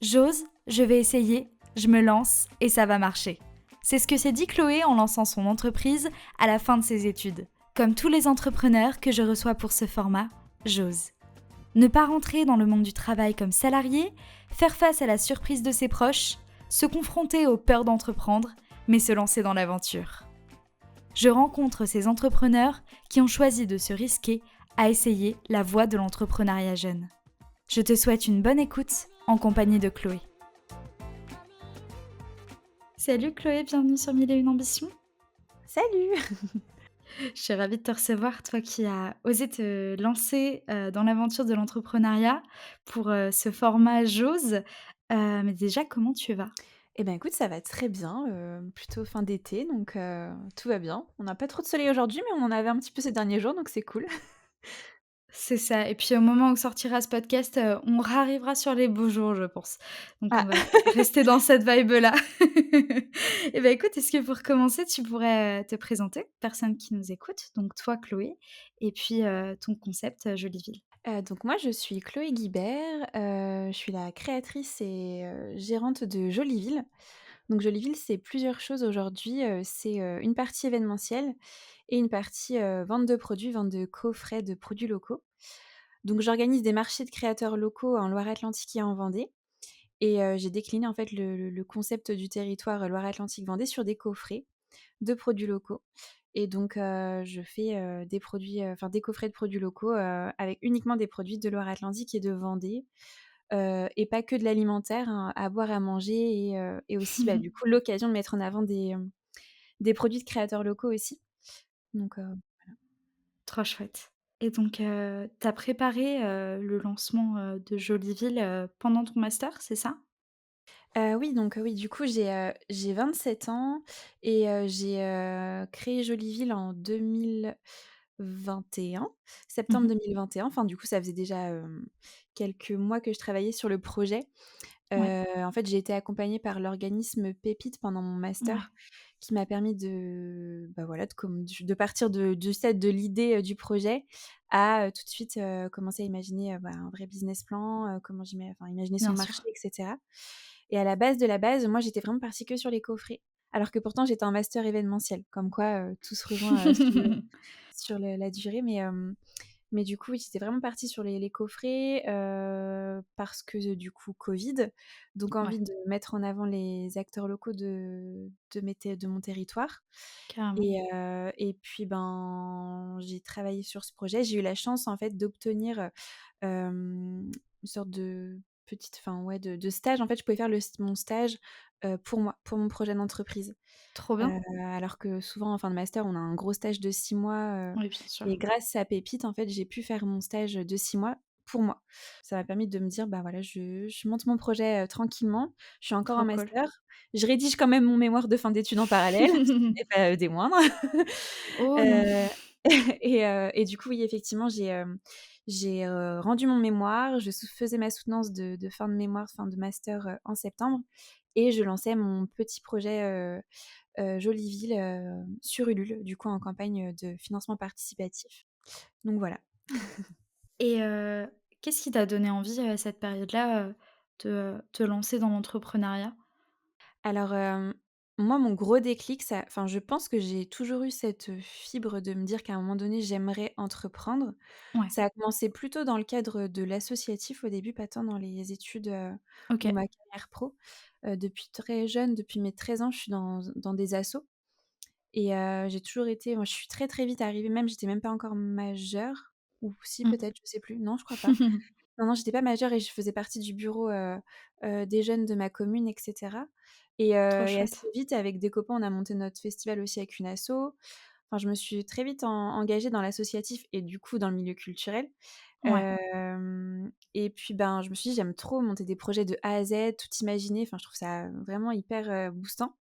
J'ose, je vais essayer, je me lance et ça va marcher. C'est ce que s'est dit Chloé en lançant son entreprise à la fin de ses études. Comme tous les entrepreneurs que je reçois pour ce format, j'ose. Ne pas rentrer dans le monde du travail comme salarié, faire face à la surprise de ses proches, se confronter aux peurs d'entreprendre, mais se lancer dans l'aventure. Je rencontre ces entrepreneurs qui ont choisi de se risquer à essayer la voie de l'entrepreneuriat jeune. Je te souhaite une bonne écoute en compagnie de Chloé. Salut Chloé, bienvenue sur Mille et une ambitions. Salut! Je suis ravie de te recevoir, toi qui as osé te lancer dans l'aventure de l'entrepreneuriat pour ce format J'ose. Mais déjà, comment tu vas? Eh ben, écoute, ça va très bien, plutôt fin d'été, donc tout va bien. On n'a pas trop de soleil aujourd'hui, mais on en avait un petit peu ces derniers jours, donc c'est cool. C'est ça. Et puis au moment où sortira ce podcast, on arrivera sur les beaux jours, je pense. Donc on Ah! va rester dans cette vibe-là. Et ben écoute, est-ce que pour commencer, tu pourrais, te présenter, personne qui nous écoute, donc toi Chloé, et puis, ton concept, Jolie Ville? Donc moi, je suis Chloé Guibert, je suis la créatrice et gérante de Joliville. Donc Joliville, c'est plusieurs choses aujourd'hui, c'est, une partie événementielle et une partie, vente de produits, vente de coffrets de produits locaux. Donc j'organise des marchés de créateurs locaux en Loire-Atlantique et en Vendée. Et j'ai décliné en fait le concept du territoire, Loire-Atlantique-Vendée sur des coffrets de produits locaux et donc je fais, des produits, enfin des coffrets de produits locaux, avec uniquement des produits de Loire-Atlantique et de Vendée, et pas que de l'alimentaire, hein, à boire, à manger et aussi, bah, du coup, l'occasion de mettre en avant des produits de créateurs locaux aussi. Donc Trop chouette. Et donc, tu as préparé, le lancement, de Jolie Ville, pendant ton master, c'est ça? Oui, donc oui, du coup, j'ai 27 ans et j'ai, créé Joliville en 2021, septembre Mmh. 2021. Enfin, du coup, ça faisait déjà, quelques mois que je travaillais sur le projet. Ouais, En fait, j'ai été accompagnée par l'organisme Pépite pendant mon ouais, master qui m'a permis de, bah, voilà, de partir du stade de l'idée, du projet à, tout de suite, commencer à imaginer, bah, un vrai business plan, comment imaginer son bien marché sûr. et cetera. Et à la base de la base, moi, j'étais vraiment partie que sur les coffrets, alors que pourtant j'étais en master événementiel. Comme quoi, tout se rejoint, sur la durée, mais du coup, oui, j'étais vraiment partie sur les coffrets, parce que, du coup, Covid, donc Ouais, envie de mettre en avant les acteurs locaux de mon territoire carrément. et puis, ben, j'ai travaillé sur ce projet. J'ai eu la chance, en fait, d'obtenir, une sorte de petite enfin, ouais, de stage. En fait, je pouvais faire mon stage, pour moi, pour mon projet d'entreprise. Trop bien. Alors que souvent en fin de master, on a un gros stage de 6 mois, Oui, bien sûr. et grâce à Pépite, en fait, j'ai pu faire mon stage de 6 mois pour moi. Ça m'a permis de me dire: «Bah, voilà, je monte mon projet, tranquillement, je suis encore en Trop cool. master, je rédige quand même mon mémoire de fin d'études en parallèle», ce qui n'est pas, des moindres. Oh non. Heu et du coup, oui, effectivement, j'ai, rendu mon mémoire, je faisais ma soutenance de fin de mémoire, fin de master, en septembre et je lançais mon petit projet, Joliville, sur Ulule, du coup en campagne, de financement participatif. Donc voilà. Et qu'est-ce qui t'a donné envie, à cette période-là, de te lancer dans l'entrepreneuriat? Alors, moi, mon gros déclic, je pense que j'ai toujours eu cette, fibre de me dire qu'à un moment donné, j'aimerais entreprendre. Ouais, Ça a commencé plutôt dans le cadre de l'associatif au début, pas tant dans les études, ou OK, ma carrière pro. Depuis très jeune, depuis mes 13 ans, je suis dans des assos et j'ai toujours été moi, je suis très, très vite arrivée, même j'étais même pas encore majeure ou si mmh. peut-être, je sais plus. Non, je crois pas. Non, non, j'étais pas majeure et je faisais partie du bureau, des jeunes de ma commune et cetera Trop et assez chouette. vite avec des copains, on a monté notre festival aussi avec une asso. Enfin, je me suis très vite engagée dans l'associatif et du coup dans le milieu culturel. Ouais, Et puis, ben, je me suis dit: «J'aime trop monter des projets de A à Z, tout imaginer». Enfin, je trouve ça vraiment hyper, boostant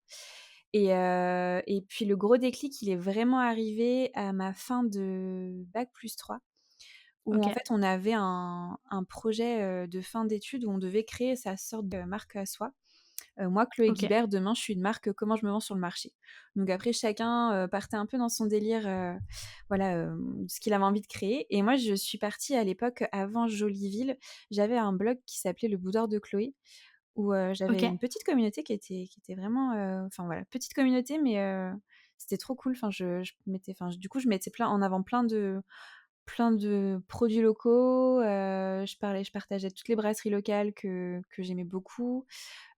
et puis le gros déclic, il est vraiment arrivé à ma fin de bac+3 où en OK, fait on avait un projet, de fin d'études où on devait créer sa sorte de marque à soi. Moi, Chloé OK. Guibert, demain, je suis une marque, comment je me vends sur le marché. Donc après chacun, partait un peu dans son délire, voilà, ce qu'il avait envie de créer et moi je suis partie à l'époque avant Joliville, j'avais un blog qui s'appelait Le Boudoir de Chloé où, j'avais OK. une petite communauté qui était vraiment, enfin voilà, petite communauté mais, c'était trop cool. Enfin je mettais plein en avant plein de produits locaux, je partageais toutes les brasseries locales que j'aimais beaucoup,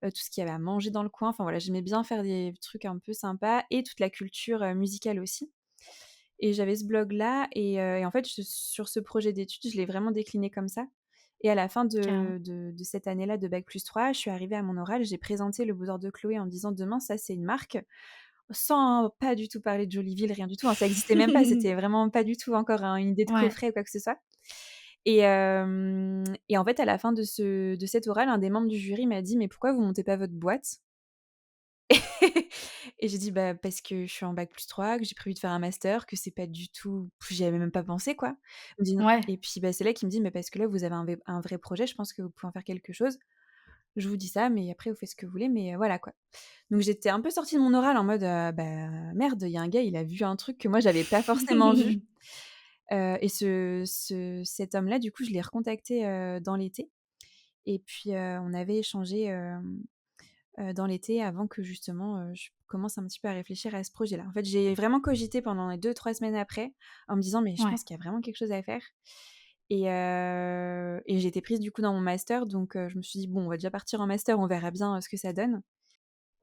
tout ce qu'il y avait à manger dans le coin. Enfin voilà, j'aimais bien faire des trucs un peu sympas et toute la culture, musicale aussi. Et j'avais ce blog-là et en fait, sur ce projet d'études, je l'ai vraiment décliné comme ça et à la fin Carrément. de cette année-là de bac+3, je suis arrivée à mon oral, j'ai présenté le Beaux-Arts de Chloé en disant: «Demain, ça, c'est une marque», sans pas du tout parler de Jolyville, rien du tout, hein, ça existait même pas, c'était vraiment pas du tout encore une idée de Ouais. coffret ou quoi que ce soit et en fait, à la fin de cet oral, un des membres du jury m'a dit: «Mais pourquoi vous montez pas votre boîte?» Et j'ai dit: «Bah, parce que je suis en bac+3, que j'ai prévu de faire un master, que c'est pas du tout j'y avais même pas pensé, quoi». Il me dit: «Non» Ouais, et puis, bah, c'est là qu'il me dit: «Mais parce que là, vous avez un vrai projet, je pense que vous pouvez en faire quelque chose. Je vous dis ça, mais après vous faites ce que vous voulez, mais voilà, quoi». Donc j'étais un peu sortie de mon oral en mode, «Bah, merde, il y a un gars, il a vu un truc que moi j'avais pas forcément vu». Et cet homme-là, du coup, je l'ai recontacté, dans l'été et puis, on avait échangé, dans l'été avant que justement, je commence un petit peu à réfléchir à ce projet-là. En fait, j'ai vraiment cogité pendant les 2-3 semaines après en me disant: «Mais je ouais, pense qu'il y a vraiment quelque chose à faire» et j'ai été prise du coup dans mon master donc je me suis dit: «Bon, on va déjà partir en master, on verra bien, ce que ça donne»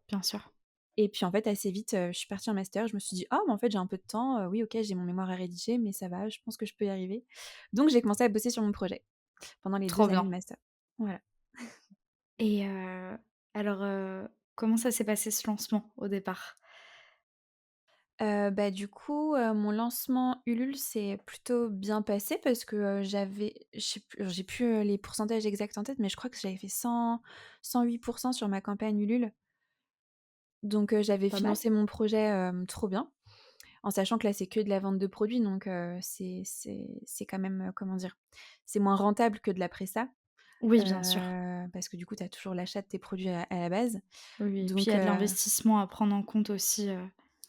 bien sûr. et puis en fait, assez vite, je suis partie en master. Je me suis dit: «Ah, mais en fait, j'ai un peu de temps, oui, OK, j'ai mon mémoire à rédiger, mais ça va, je pense que je peux y arriver». Donc j'ai commencé à bosser sur mon projet pendant les Trop 2 années bien. de master. Voilà. Et alors, comment ça s'est passé ce lancement au départ? Bah, du coup, mon lancement Ulule s'est plutôt bien passé parce que, je sais plus j'ai plus, les pourcentages exacts en tête, mais je crois que j'avais fait 108 sur ma campagne Ulule. Donc, j'avais Pas mal? financé mon projet, trop bien, en sachant que là, c'est que de la vente de produits donc, c'est quand même, comment dire? C'est moins rentable que de la présa, Oui, bien sûr. parce que du coup, tu as toujours l'achat de tes produits à la base. Oui, et puis il y Donc, a de l'investissement à prendre en compte aussi,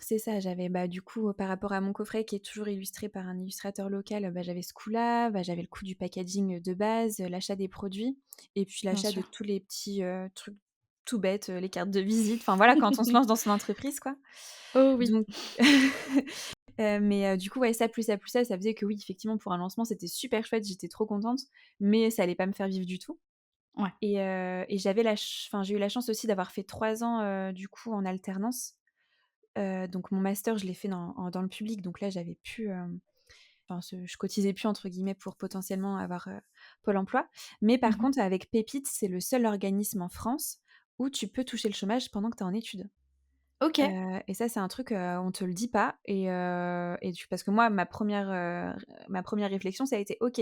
c'est ça, j'avais, bah, du coup, par rapport à mon coffret qui est toujours illustré par un illustrateur local, bah, j'avais ce coût-là, bah, j'avais le coût du packaging, de base, l'achat des produits et puis bien l'achat de sûr. tous les petits, trucs tout bêtes, les cartes de visite, enfin voilà, quand on se lance dans son entreprise, quoi. Oh oui. Donc mais du coup, ouais, ça plus ça faisait que oui, effectivement, pour un lancement, c'était super chouette, j'étais trop contente, mais ça allait pas me faire vivre du tout Ouais. et j'avais j'ai eu la chance aussi d'avoir fait 3 ans, du coup, en alternance. Donc mon master, je l'ai fait dans le public, donc là, j'avais pu, enfin, je «cotisais plus» entre guillemets pour potentiellement avoir, Pôle emploi. Mais par Mmh. contre, avec Pépite, c'est le seul organisme en France où tu peux toucher le chômage pendant que tu es en études. OK. Et ça, c'est un truc, on te le dit pas et du parce que moi, ma première réflexion, ça a été: «OK,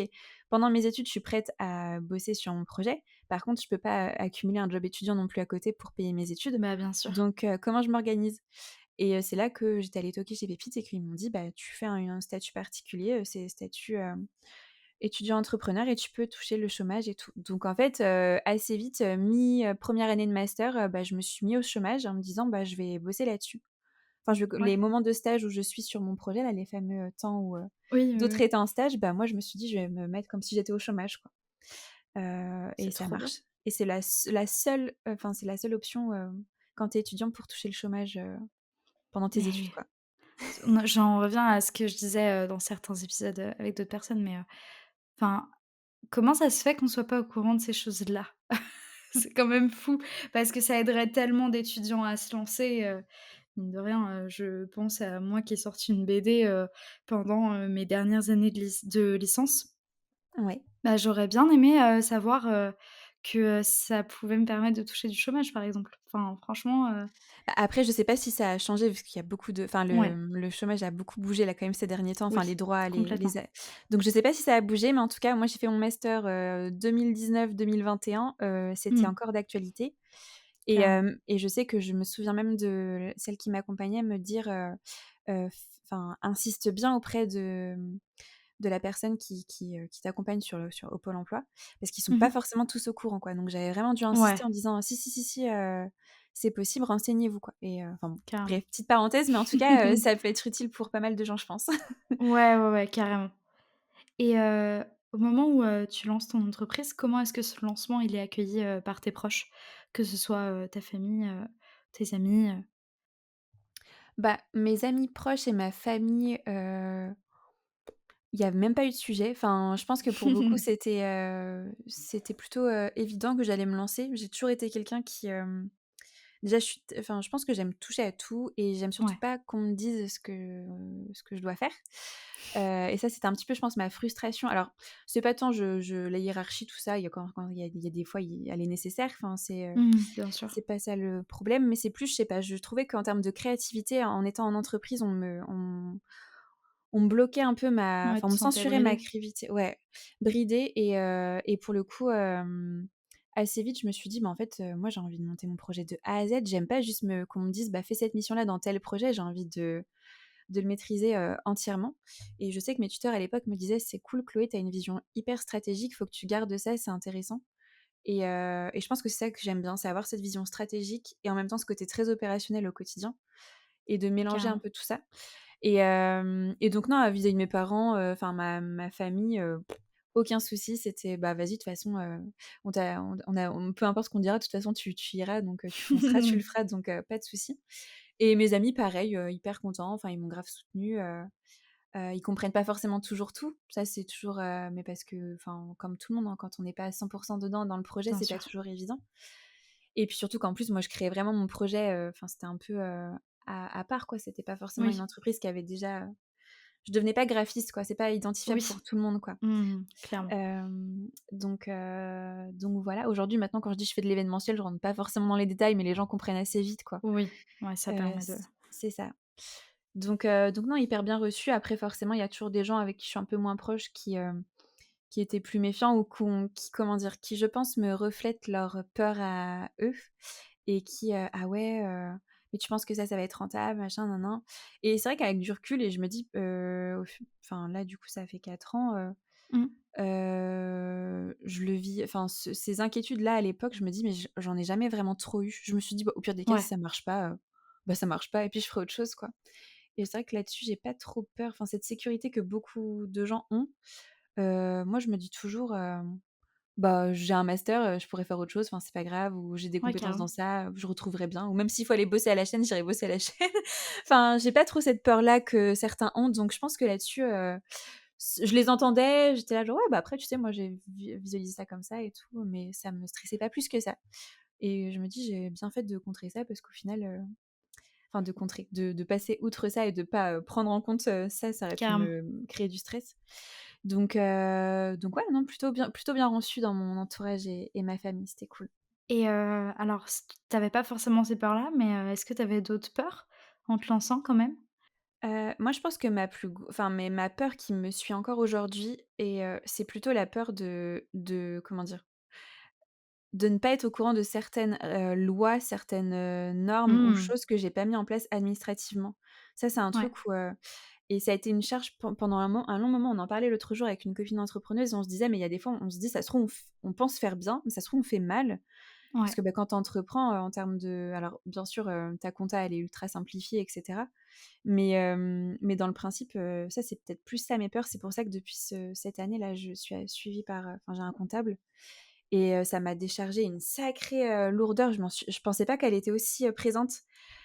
pendant mes études, je suis prête à bosser sur mon projet. Par contre, je peux pas accumuler un job étudiant non plus à côté pour payer mes études. Bah, bien sûr. Donc comment je m'organise?» Et c'est là que j'étais allée toquer chez Pépite et qu'ils m'ont dit: «Bah, tu fais un statut particulier, c'est statut, étudiant entrepreneur et tu peux toucher le chômage et tout». Donc en fait, assez vite, mi 1 année de master, bah, je me suis mis au chômage en me disant: «Bah, je vais bosser là-dessus». Enfin, Ouais. les moments de stage où je suis sur mon projet là, les fameux, temps où, Oui, oui, d'autres oui. étaient en stage, bah, moi je me suis dit: «Je vais me mettre comme si j'étais au chômage, quoi». Et C'est ça trop bien. marche et c'est la seule, enfin, c'est la seule option, quand tu es étudiant pour toucher le chômage, pendant tes études, Mais quoi. j'en reviens à ce que je disais, dans certains épisodes, avec d'autres personnes, mais enfin, comment ça se fait qu'on soit pas au courant de ces choses-là? C'est quand même fou parce que ça aiderait tellement d'étudiants à se lancer, mine de rien, je pense à moi qui ai sorti une BD, pendant, mes dernières années de licence. Ouais. Bah, j'aurais bien aimé, savoir, que, ça pouvait me permettre de toucher du chômage, par exemple. Enfin, franchement, Bah, après, je sais pas si ça a changé parce qu'il y a beaucoup de enfin ouais, le chômage a beaucoup bougé là quand même ces derniers temps, enfin les oui, droits, les complètement. a donc je sais pas si ça a bougé, mais en tout cas moi j'ai fait mon master, 2019-2021, c'était Mmh, encore d'actualité carrément. et je sais que je me souviens même de celle qui m'accompagnait me dire, enfin: «Insiste bien auprès de la personne qui t'accompagne sur au Pôle emploi, parce qu'ils sont Mmh pas mh. forcément tous au courant, quoi». Donc j'avais vraiment dû Ouais, insister en disant: «Si, si, si, si, c'est possible, renseignez-vous, quoi» et enfin bon, carrément. bref, petite parenthèse, mais en tout cas, ça peut être utile pour pas mal de gens, je pense. Ouais, ouais, ouais, carrément. Et Au moment où, tu lances ton entreprise, comment est-ce que ce lancement, il est accueilli, par tes proches? Que ce soit, ta famille, tes amis, Bah, mes amis proches et ma famille, il y a même pas eu de sujet. Enfin, je pense que pour beaucoup, c'était plutôt, évident que j'allais me lancer. J'ai toujours été quelqu'un qui, déjà, je pense que j'aime toucher à tout et j'aime surtout Ouais, pas qu'on me dise ce que je dois faire. Et ça, c'était un petit peu, je pense, ma frustration. Alors, c'est pas tant je la hiérarchie, tout ça, il y a quand il y a des fois, elle est nécessaire, enfin, bien sûr. c'est pas ça le problème, mais c'est plus, je sais pas, je trouvais qu'en termes de créativité, en étant en entreprise, on me bloquait un peu Ouais, on tu te me sentais censurait ma bridée? créativité, ouais, bridée et pour le coup, assez vite, je me suis dit: «Bah, en fait, moi, j'ai envie de monter mon projet de A à Z. J'aime pas juste qu'on me dise: "Bah, fais cette mission-là dans tel projet"». J'ai envie de le maîtriser, entièrement et je sais que mes tuteurs à l'époque me disaient: «C'est cool Chloé, tu as une vision hyper stratégique, faut que tu gardes ça, c'est intéressant». Et je pense que c'est ça que j'aime bien, c'est avoir cette vision stratégique et en même temps ce côté très opérationnel au quotidien et de mélanger un Carrément. peu tout ça. Et donc non, vis-à-vis de mes parents, enfin ma famille, aucun souci, c'était: «Bah, vas-y, de toute façon, peu importe ce qu'on dira, de toute façon tu iras donc tu fonceras, tu le feras donc pas de souci». Et mes amis pareil, hyper contents, enfin ils m'ont grave soutenue, ils comprennent pas forcément toujours tout. Ça c'est toujours, mais parce que enfin comme tout le monde, hein, quand on n'est pas à 100 dedans dans le projet, Bien c'est pas sûr. toujours évident. Et puis surtout qu'en plus moi je créais vraiment mon projet, enfin c'était un peu, à part quoi, c'était pas forcément une Oui, entreprise qui avait déjà, je devenais pas graphiste quoi, c'est pas identifiable oui. pour tout le monde quoi. Clairement. Donc voilà, aujourd'hui maintenant quand je dis je fais de l'événementiel, je rentre pas forcément dans les détails, mais les gens comprennent assez vite quoi. Oui, ouais, ça permet de C'est ça. Donc non, hyper bien reçu. Après forcément, il y a toujours des gens avec qui je suis un peu moins proche qui étaient plus méfiants ou qui comment dire? Qui je pense me reflètent leur peur à eux et qui, «Ah ouais, mais tu penses que ça va être rentable, machin, nin nin». Et c'est vrai qu'avec du recul et je me dis, au fu enfin là du coup ça fait 4 ans, mmh, je le vis enfin ces inquiétudes-là à l'époque, je me dis: «Mais j'en ai jamais vraiment trop eu». Je me suis dit: «Bah, au pire des cas, si ouais, ça marche pas, bah, ça marche pas et puis je ferai autre chose, quoi». Et c'est vrai que là-dessus, j'ai pas trop peur. Enfin, cette sécurité que beaucoup de gens ont, moi, je me dis toujours, «Bah, j'ai un master, je pourrais faire autre chose, enfin, c'est pas grave» ou «J'ai des ouais, compétences dans carrément. ça, je retrouverai bien» ou même s'il faut aller bosser à la chaîne, j'irai bosser à la chaîne. Enfin, j'ai pas trop cette peur-là que certains ont, donc je pense que là-dessus, je les entendais, j'étais là genre: «Ouais, bah, après, tu sais, moi, j'ai visualisé ça comme ça et tout», mais ça me stressait pas plus que ça et je me dis: «J'ai bien fait de contrer ça» parce qu'au final, enfin de contrer, de passer outre ça et de pas, prendre en compte, ça, ça aurait pu Carrément. me créer du stress. Donc ouais, non, plutôt bien reçu dans mon entourage et ma famille, c'était cool. Et alors tu pas forcément ces peurs-là, mais est-ce que tu avais d'autres peurs en te lançant quand même? Moi, je pense que ma peur qui me suit encore aujourd'hui et c'est plutôt la peur de comment dire? De ne pas être au courant de certaines, lois, certaines, normes ou Mmh, choses que j'ai pas mis en place administrativement. Ça, c'est un ouais, truc où, et ça a été une charge pendant un long moment. On en parlait l'autre jour avec une copine entrepreneuse et on se disait: «Mais il y a des fois, on se dit: "Ça se trouve, on pense faire bien, mais ça se trouve, on fait mal"». Parce ouais, que, bah, quand tu entreprends, en termes de alors bien sûr, ta compta, elle est ultra simplifiée et cetera. Mais dans le principe, ça, c'est peut-être plus ça mes peurs. C'est pour ça que depuis cette année-là, je suis, suivie par, enfin, j'ai un comptable et ça m'a déchargé une sacrée, lourdeur. Je pensais pas qu'elle était aussi, présente.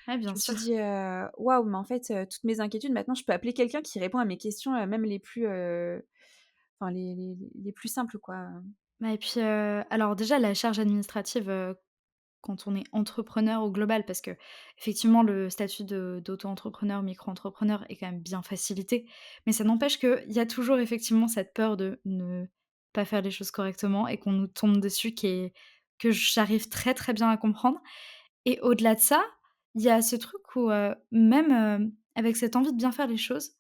ouais, Je bien me suis sûr. dit: «Waouh, mais en fait, toutes mes inquiétudes, maintenant, je peux appeler quelqu'un qui répond à mes questions, même les plus, enfin les plus simples, quoi». Bah et puis, alors déjà la charge administrative, quand on est entrepreneur au global, parce que effectivement le statut d'auto-entrepreneur, micro-entrepreneur est quand même bien facilité, mais ça n'empêche qu'il y a toujours effectivement cette peur de ne pas faire les choses correctement et qu'on nous tombe dessus que j'arrive très, très bien à comprendre. Et au-delà de ça, il y a ce truc où, même, avec cette envie de bien faire les choses,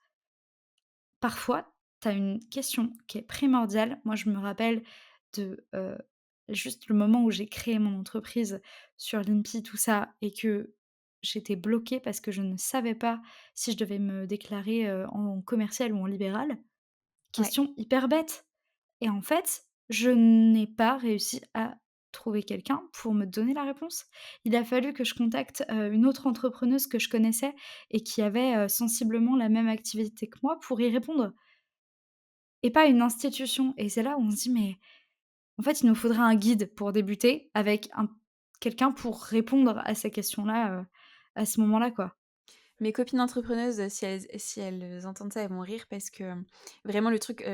parfois, tu as une question qui est primordiale. Moi, je me rappelle de, juste le moment où j'ai créé mon entreprise sur l'INPI, tout ça, et que j'étais bloquée parce que je ne savais pas si je devais me déclarer, en commercial ou en libéral. Ouais, Question hyper bête. Et en fait, je n'ai pas réussi à trouver quelqu'un pour me donner la réponse. Il a fallu que je contacte, une autre entrepreneuse que je connaissais et qui avait, sensiblement la même activité que moi pour y répondre. et pas une institution et c'est là où on se dit: «Mais en fait, il nous faudrait un guide pour débuter avec un quelqu'un pour répondre à ces questions-là, à ce moment-là, quoi». Mes copines entrepreneuses, si elles entendent ça, elles vont rire parce que, vraiment le truc,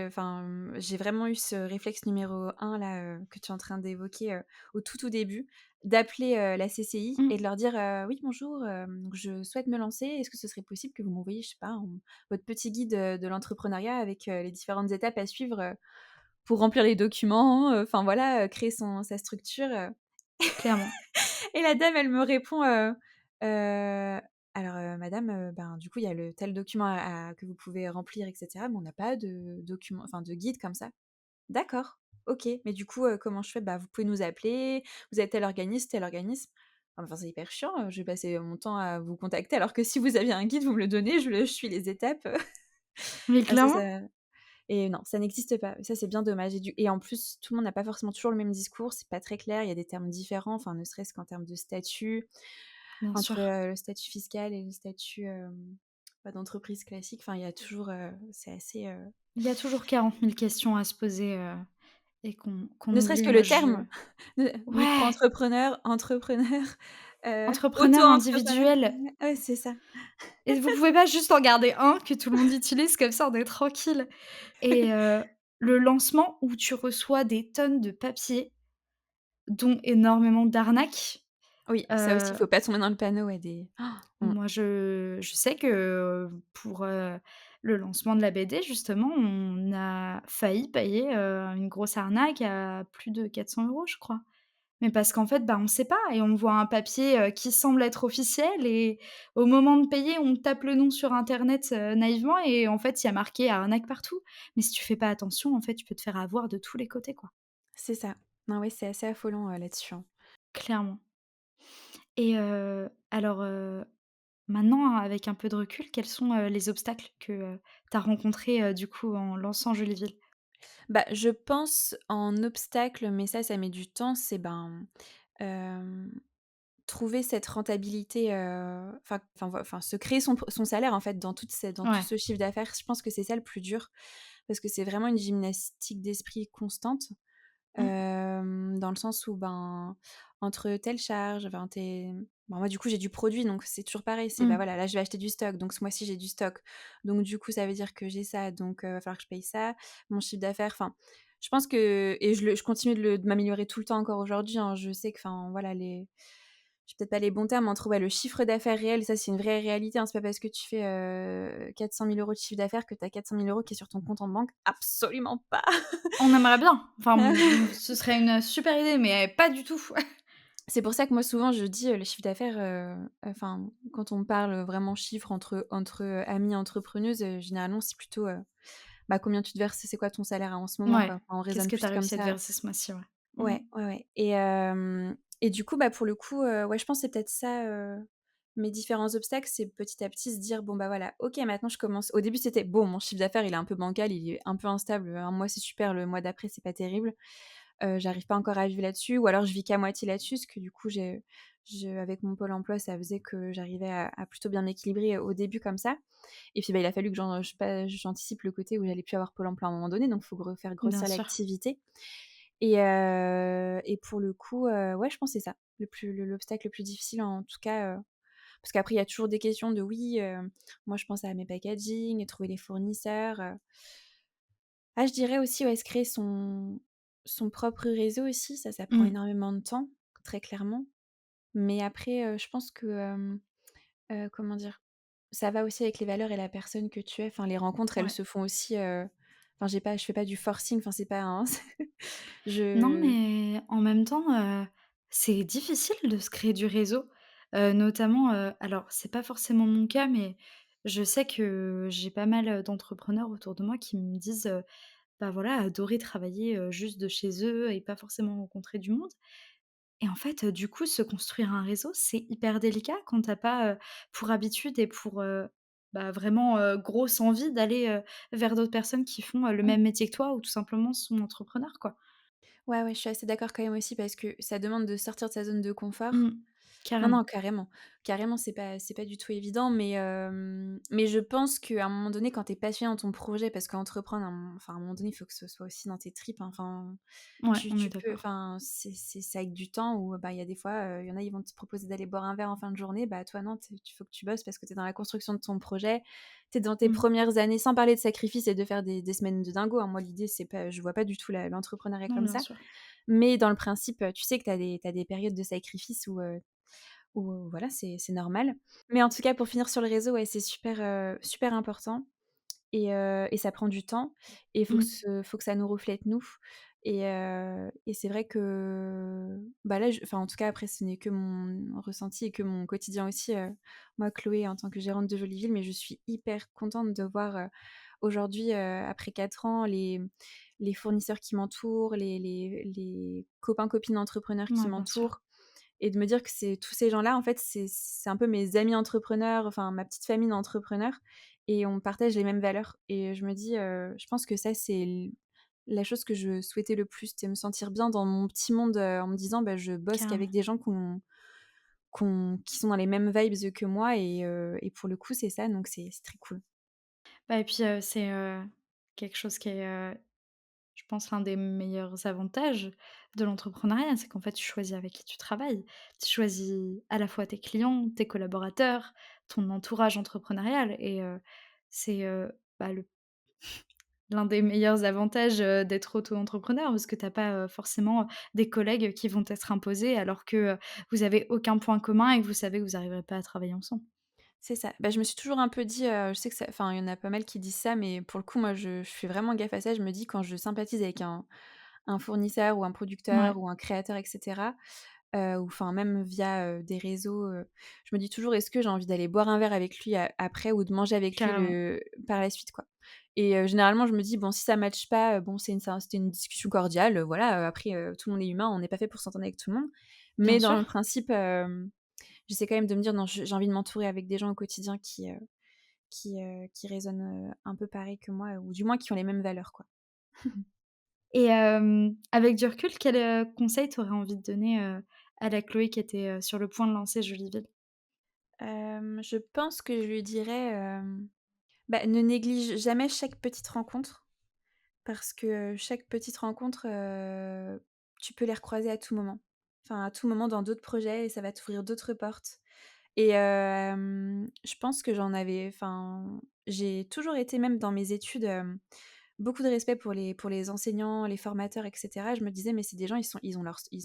j'ai vraiment eu ce réflexe numéro un là, que tu es en train d'évoquer, au tout début, d'appeler, la CCI et Mmh, de leur dire: «Oui bonjour, donc je souhaite me lancer. Est-ce que ce serait possible que vous m'envoyiez, je sais pas, votre petit guide, de l'entrepreneuriat avec, les différentes étapes à suivre, pour remplir les documents?» Enfin voilà, créer sa structure, clairement. et la dame, elle me répond, «Alors, madame, ben, du coup, il y a le tel document à que vous pouvez remplir et cetera, mais on n'a pas de document enfin, de guide comme ça». «D'accord, OK, mais du coup, comment je fais?» «Bah, vous pouvez nous appeler, vous êtes tel organisme». Enfin, c'est hyper chiant, je vais passer mon temps à vous contacter alors que si vous aviez un guide, vous me le donnez, je suis les étapes, Mais ah ça clairement, ça et non, ça n'existe pas. Ça, c'est bien dommage et en plus, tout le monde n'a pas forcément toujours le même discours, c'est pas très clair, il y a des termes différents, enfin, ne serait-ce qu'en termes de statut, bien entre, sûr. le statut fiscal et le statut, bah, d'entreprise classique. Enfin, il y a toujours, c'est assez, Il y a toujours 40 000 questions à se poser, et qu'on ne serait-ce oublie. que Moi, le je terme, ouais! micro-entrepreneur, entrepreneur, Entrepreneur auto-entrepreneur. individuel Ouais, c'est ça. et vous pouvez pas juste en garder un que tout le monde utilise comme ça on est tranquille et le lancement où tu reçois des tonnes de papiers, dont énormément d'arnaques, Oui, ça aussi, il heu, faut pas tomber dans le panneau, ouais, des moi je sais que, pour, le lancement de la BD justement, on a failli payer, une grosse arnaque à plus de 400 € je crois. Mais parce qu'en fait, bah, on sait pas et on voit un papier, qui semble être officiel et au moment de payer, on tape le nom sur internet, naïvement et en fait, il y a marqué arnaque partout. Mais si tu fais pas attention, en fait, tu peux te faire avoir de tous les côtés, quoi. c'est ça. Non, oui, c'est assez affolant, là-dessus, hein. Clairement et alors, maintenant, avec un peu de recul, quels sont, les obstacles que, tu as rencontrés, du coup, en lançant Joliville? Bah, je pense en obstacle, mais ça met du temps, c'est, ben, hem, trouver cette rentabilité, se créer son salaire, en fait, dans tout Ouais. ce chiffre d'affaires. Je pense que c'est ça le plus dur, parce que c'est vraiment une gymnastique d'esprit constante. Mmh. Dans le sens où, ben, entre telle charge, enfin tes ben, moi, du coup, j'ai du produit, donc c'est toujours pareil. C'est, bah, Mmh. voilà, là, je vais acheter du stock, donc ce mois-ci, j'ai du stock. Donc du coup, ça veut dire que j'ai ça, donc va falloir que je paye ça. Mon chiffre d'affaires, enfin, je pense que et je continue de m'améliorer tout le temps encore aujourd'hui, hein. Je sais que, enfin, voilà, j'ai peut-être pas les bons termes entre, ouais, le chiffre d'affaires réel, ça, c'est une vraie réalité, hein. C'est pas parce que tu fais, 400 000 € de chiffre d'affaires que tu as 400 000 € qui est sur ton compte en banque. Absolument pas! On aimerait bien. Enfin, ce serait une super idée, mais pas du tout. C'est pour ça que moi souvent je dis, le chiffre d'affaires, enfin quand on parle, vraiment chiffres entre amies entrepreneuses, généralement c'est plutôt, bah, combien tu te verses, c'est quoi ton salaire en ce moment, Ouais. quoi. Enfin, on Qu'est-ce raisonne que tu plus as comme réussi à te ça. verser ce mois-ci? Ouais. Mmh. Ouais, ouais, ouais et du coup, bah, pour le coup, ouais, je pense que c'est peut-être ça, mes différents obstacles, c'est petit à petit se dire: «Bon, bah, voilà, OK, maintenant je commence». Au début, c'était: «Bon, mon chiffre d'affaires, il est un peu bancal, il est un peu instable, un mois c'est super, le mois d'après c'est pas terrible». J'arrive pas encore à vivre là-dessus ou alors je vis qu'à moitié là-dessus, parce que du coup je avec mon pôle emploi, ça faisait que j'arrivais à plutôt bien m'équilibrer, au début comme ça et puis, bah, il a fallu que j'anticipe le côté où j'allais plus avoir pôle emploi à un moment donné, donc il faut faire Bien grossir sûr. l'activité et pour le coup, ouais, je pense que c'est ça, l'obstacle le plus difficile en tout cas, parce qu'après il y a toujours des questions de oui, moi je pense à mes packaging et trouver les fournisseurs, ah, je dirais aussi, ouais, se créer son propre réseau aussi, ça prend Mmh. énormément de temps, très clairement. Mais après, je pense que, comment dire? Ça va aussi avec les valeurs et la personne que tu es. Enfin, les rencontres, elles Ouais. se font aussi, enfin, je fais pas du forcing, enfin, c'est pas un Non, je mais en même temps, c'est difficile de se créer du réseau, notamment, alors c'est pas forcément mon cas, mais je sais que j'ai pas mal, d'entrepreneurs autour de moi qui me disent, bah, voilà, adorer travailler, juste de chez eux et pas forcément rencontrer du monde et en fait, du coup, se construire un réseau, c'est hyper délicat quand tu as pas, pour habitude et pour, bah, vraiment, grosse envie d'aller, vers d'autres personnes qui font, le mmh. même métier que toi ou tout simplement sont entrepreneurs, quoi. Ouais, ouais, je suis assez d'accord quand même aussi parce que ça demande de sortir de sa zone de confort. Mmh. Non, non, Carrément. carrément. Carrément, c'est pas du tout évident, mais je pense qu'à un moment donné, quand tu es passionné dans ton projet, parce qu'entreprendre, à un moment donné, il faut que ce soit aussi dans tes tripes, hein. Enfin, Ouais, tu on est tu peux d'accord. enfin, c'est avec du temps où, bah, il y a des fois, il y en a, ils vont te proposer d'aller boire un verre en fin de journée. Bah, toi, non, tu faut que tu bosses parce que tu es dans la construction de ton projet. Tu es dans tes Mmh. premières années, sans parler de sacrifices et de faire des semaines de dingo, hein. Moi, l'idée, c'est pas je vois pas du tout l'entrepreneuriat Non, comme bien ça. sûr. Mais dans le principe, tu sais que tu des périodes de sacrifice où, voilà, c'est normal. Mais en tout cas, pour finir sur le réseau, ouais, c'est super, super important et ça prend du temps et il Mmh. faut que ça nous reflète nous et c'est vrai que, bah, là, en tout cas, après, ce n'est que mon ressenti et que mon quotidien aussi, moi, Chloé, en tant que gérante de Jolie mais je suis hyper contente de voir, aujourd'hui, après 4 ans, les fournisseurs qui m'entourent, les copains, copines entrepreneurs qui Ouais, bien sûr. m'entourent et de me dire que c'est tous ces gens-là, en fait, c'est un peu mes amis entrepreneurs, enfin ma petite famille d'entrepreneurs et on partage les mêmes valeurs et je me dis, je pense que ça, c'est la chose que je souhaitais le plus, c'était me sentir bien dans mon petit monde, en me disant: «Bah, je bosse Carrément. qu'avec des gens qui sont dans les mêmes vibes que moi» et pour le coup, c'est ça, donc c'est très cool. Bah et puis, c'est, quelque chose qui est, je pense l'un des meilleurs avantages de l'entrepreneuriat, c'est qu'en fait, tu choisis avec qui tu travailles. Tu choisis à la fois tes clients, tes collaborateurs, ton entourage entrepreneurial et c'est, bah, le l'un des meilleurs avantages, d'être auto-entrepreneur parce que tu as pas, forcément, des collègues qui vont être imposés alors que, vous avez aucun point commun et que vous savez que vous arriverez pas à travailler ensemble. C'est ça. Bah, je me suis toujours un peu dit, je sais que ça enfin, il y en a pas mal qui disent ça, mais pour le coup, moi, je fais vraiment gaffe à ça. Je me dis quand je sympathise avec un fournisseur ou un Ouais, producteur ou un créateur et cetera, ou enfin même via, des réseaux, je me dis toujours: «Est-ce que j'ai envie d'aller boire un verre avec lui après ou de manger avec lui carrément. par la suite, quoi?» et généralement, je me dis: «Bon, si ça matche pas, bon, c'était une discussion cordiale, voilà, après, tout le monde est humain, on n'est pas fait pour s'entendre avec tout le monde». Bien Mais dans le sûr. principe, j'essaie quand même de me dire: «Non, j'ai envie de m'entourer avec des gens au quotidien qui raisonnent, un peu pareil que moi ou du moins qui ont les mêmes valeurs, quoi». Et avec du recul, quel, conseil tu aurais envie de donner, à la Chloé qui était, sur le point de lancer Jolie Ville? Je pense que je lui dirais, bah, ne néglige jamais chaque petite rencontre parce que chaque petite rencontre, tu peux les recroiser à tout moment. Enfin, à tout moment dans d'autres projets et ça va t'ouvrir d'autres portes et je pense que j'ai toujours été même dans mes études, beaucoup de respect pour les enseignants, les formateurs et cetera. Je me disais: «Mais c'est des gens, ils ont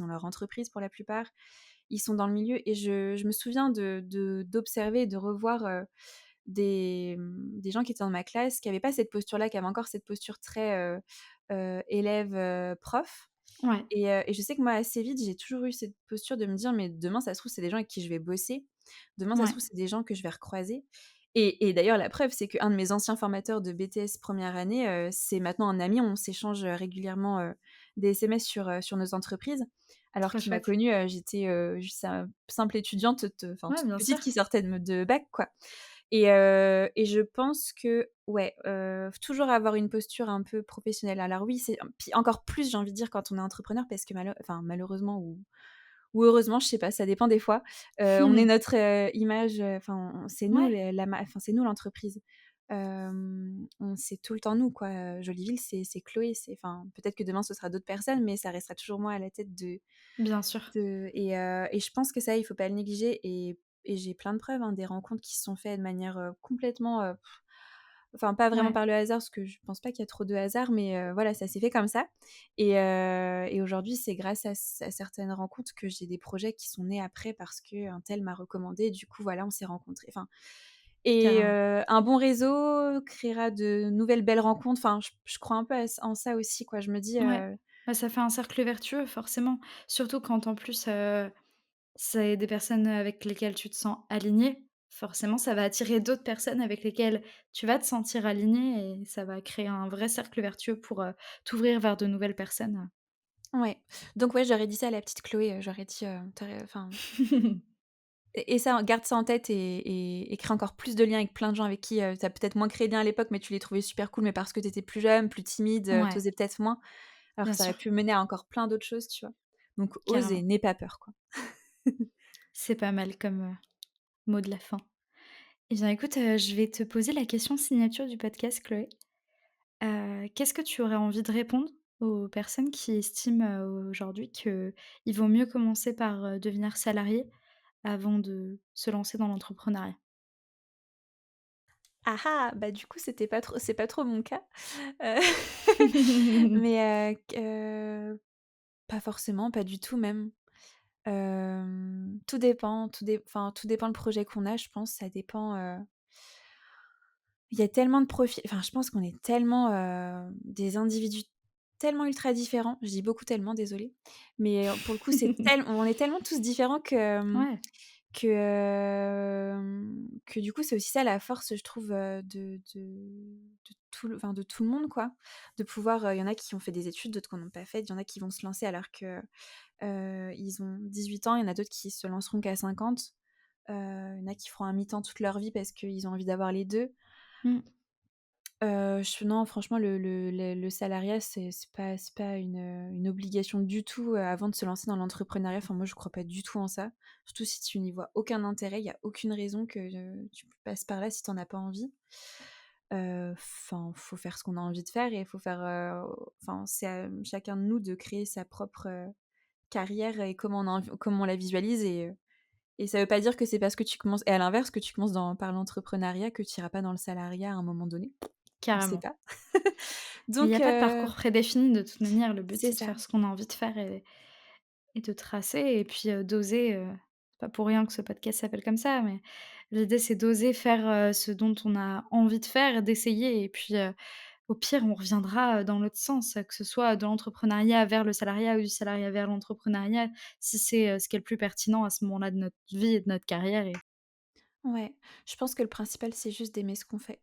leur entreprise pour la plupart, ils sont dans le milieu» et je me souviens d'observer et de revoir, des gens qui étaient dans ma classe, qui avaient pas cette posture-là, qui avaient encore cette posture très, élève, prof Ouais, et je sais que moi, assez vite, j'ai toujours eu cette posture de me dire: «Mais demain, ça se trouve, c'est des gens avec qui je vais bosser. Demain, ça se ouais, trouve, c'est des gens que je vais recroiser» et d'ailleurs, la preuve, c'est qu'un de mes anciens formateurs de BTS première année, c'est maintenant un ami. On s'échange, régulièrement, des SMS sur nos entreprises. Alors trop qu'il m'a chouette. connue, j'étais, juste un simple étudiante, Ouais, toute bien sûr. petite qui sortait de bac, quoi et je pense que, ouais, toujours avoir une posture un peu professionnelle. Alors oui, c'est puis encore plus, j'ai envie de dire, quand on est entrepreneur parce que malheureusement ou heureusement, je sais pas, ça dépend des fois, on est notre, image, enfin, c'est nous Ouais, les la ma enfin, c'est nous l'entreprise. On c'est tout le temps nous, quoi, Jolyville, c'est Chloé, enfin, peut-être que demain ce sera d'autres personnes, mais ça restera toujours moi à la tête bien sûr. et je pense que ça, il faut pas le négliger et j'ai plein de preuves, hein, des rencontres qui se sont faites de manière, complètement, enfin pas vraiment Ouais, par le hasard, parce que je pense pas qu'il y a trop de hasard, mais voilà, ça s'est fait comme ça et aujourd'hui, c'est grâce à certaines rencontres que j'ai des projets qui sont nés après parce qu'un tel m'a recommandé et du coup, voilà, on s'est rencontrés. Enfin et carrément. un bon réseau créera de nouvelles belles rencontres. Enfin, je crois un peu en ça aussi, quoi. Je me dis, Ouais. Bah, ça fait un cercle vertueux forcément. Surtout quand en plus, c'est des personnes avec lesquelles tu te sens aligné. Forcément, ça va attirer d'autres personnes avec lesquelles tu vas te sentir aligné et ça va créer un vrai cercle vertueux pour, t'ouvrir vers de nouvelles personnes. ouais. Donc ouais, j'aurais dit ça à la petite Chloé, j'aurais dit, tu enfin et ça, garde ça en tête et crée encore plus de liens avec plein de gens avec qui, tu as peut-être moins créé de liens à l'époque, mais tu les trouvais super cool, mais parce que tu étais plus jeune, plus timide, tu Ouais, osais peut-être moins, alors bien que ça aurait sûr, pu mener à encore plein d'autres choses, tu vois? Donc ose et carrément. n'aie pas peur, quoi. C'est pas mal comme, mot de la fin. Eh bien écoute, je vais te poser la question signature du podcast, Chloé. Qu'est-ce que tu aurais envie de répondre aux personnes qui estiment, aujourd'hui qu'il vaut mieux commencer par, devenir salarié avant de se lancer dans l'entrepreneuriat? Ah ah! Bah, du coup, c'est pas trop mon cas. Heu, mais pas forcément, pas du tout même. Tout dépend, tout dépend le projet qu'on a, je pense, ça dépend, il y a tellement de profils, enfin, je pense qu'on est tellement, des individus tellement ultra différents. Je dis beaucoup tellement, désolée, mais pour le coup, on est tellement tous différents Ouais, que du coup, c'est aussi ça la force, je trouve, de tout le monde, quoi. De pouvoir, il y en a qui ont fait des études, d'autres qui en ont pas faites. Il y en a qui vont se lancer alors que, ils ont 18 ans. Il y en a d'autres qui se lanceront qu'à 50. Il y en a qui feront un mi-temps toute leur vie parce qu'ils ont envie d'avoir les 2. mmh, Je Non, franchement, le salariat, c'est pas une obligation du tout, avant de se lancer dans l'entrepreneuriat. Enfin, moi, je crois pas du tout en ça. Surtout si tu n'y vois aucun intérêt, il y a aucune raison que, tu passes par là si tu en as pas envie. Enfin, faut faire ce qu'on a envie de faire et il faut faire, enfin, c'est à chacun de nous de créer sa propre, carrière et comment on la visualise et ça veut pas dire que c'est parce que tu commences et à l'inverse, que tu commences par l'entrepreneuriat que tu iras pas dans le salariat à un moment donné. On sait carrément. pas. Mais il y a Donc pas de parcours prédéfini de toute manière. Le but, c'est c'est de ça. faire ce qu'on a envie de faire et de tracer et puis, d'oser, c'est pas pour rien que ce podcast s'appelle comme ça, mais l'idée, c'est d'oser faire, ce dont on a envie de faire et d'essayer et puis, au pire, on reviendra, dans l'autre sens, que ce soit de l'entrepreneuriat vers le salariat ou du salariat vers l'entrepreneuriat, si c'est, ce qui est le plus pertinent à ce moment-là de notre vie et de notre carrière et Ouais, je pense que le principal, c'est juste d'aimer ce qu'on fait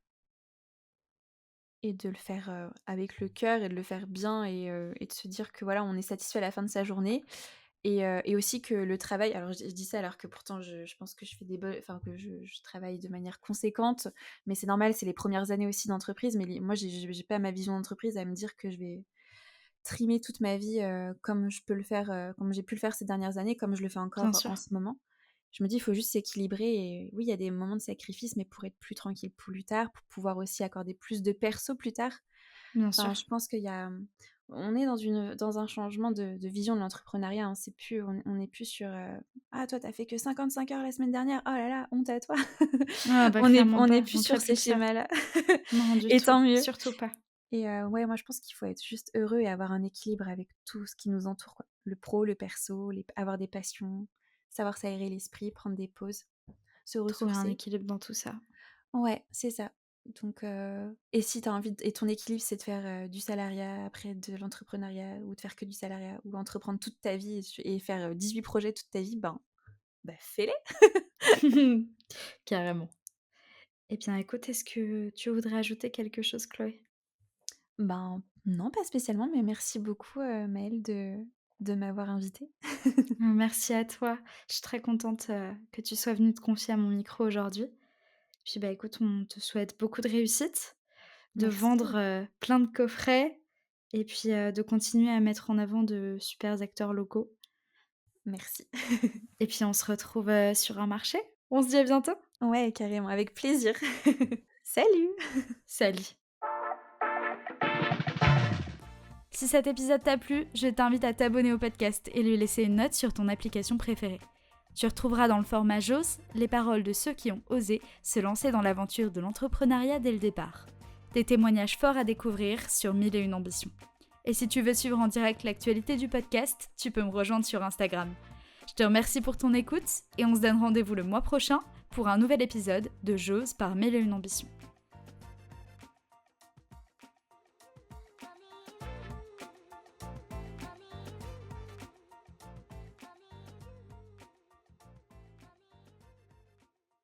et de le faire, avec le cœur et de le faire bien et de se dire que, voilà, on est satisfait à la fin de sa journée et aussi que le travail, alors je dis ça alors que pourtant je pense que je fais enfin que je travaille de manière conséquente, mais c'est normal, c'est les premières années aussi d'entreprise, mais moi j'ai pas ma vision d'entreprise à me dire que je vais trimer toute ma vie, comme je peux le faire, comme j'ai pu le faire ces dernières années, comme je le fais bien encore sûr, en ce moment. Je me dis: «Il faut juste s'équilibrer» et oui, il y a des moments de sacrifice, mais pour être plus tranquille plus tard, pour pouvoir aussi accorder plus de perso plus tard. bien sûr, Enfin, je pense on est dans un changement de vision de l'entrepreneuriat, hein. On n'est plus sur, «Ah toi, t'as fait que 55 heures la semaine dernière. Oh là là, honte à toi». ah bah, clairement On n'est pas, plus on sur fait ces plus ça. schémas-là Non, du et tout, tant mieux. surtout pas. Et ouais, moi je pense qu'il faut être juste heureux et avoir un équilibre avec tout ce qui nous entoure, quoi. Le pro, le perso, avoir des passions, savoir s'aérer l'esprit, prendre des pauses, se Trouver un ressourcer. équilibre dans tout ça. Ouais, c'est ça. Donc et si tu envie et ton équilibre, c'est de faire, du salariat, après de l'entrepreneuriat ou de faire que du salariat ou entreprendre toute ta vie et faire, 18 projets toute ta vie, ben fais-les! Carrément. Eh bien, écoute, est-ce que tu voudrais ajouter quelque chose, Chloé? Ben, non, pas spécialement, mais merci beaucoup, Maëlle de m'avoir invitée. Merci à toi. Je suis très contente, que tu sois venue te confier à mon micro aujourd'hui. Puis, bah, écoute, on te souhaite beaucoup de réussite, de vendre, Merci, plein de coffrets et puis, de continuer à mettre en avant de super acteurs locaux. merci. Et puis, on se retrouve, sur un marché. On se dit à bientôt. Ouais, carrément, avec plaisir. Salut! Salut. Si cet épisode t'a plu, je t'invite à t'abonner au podcast et lui laisser une note sur ton application préférée. Tu retrouveras dans le format JOS les paroles de ceux qui ont osé se lancer dans l'aventure de l'entrepreneuriat dès le départ. Des témoignages forts à découvrir sur 1001 ambitions. Et si tu veux suivre en direct l'actualité du podcast, tu peux me rejoindre sur Instagram. Je te remercie pour ton écoute et on se donne rendez-vous le mois prochain pour un nouvel épisode de JOS par 1001 ambitions.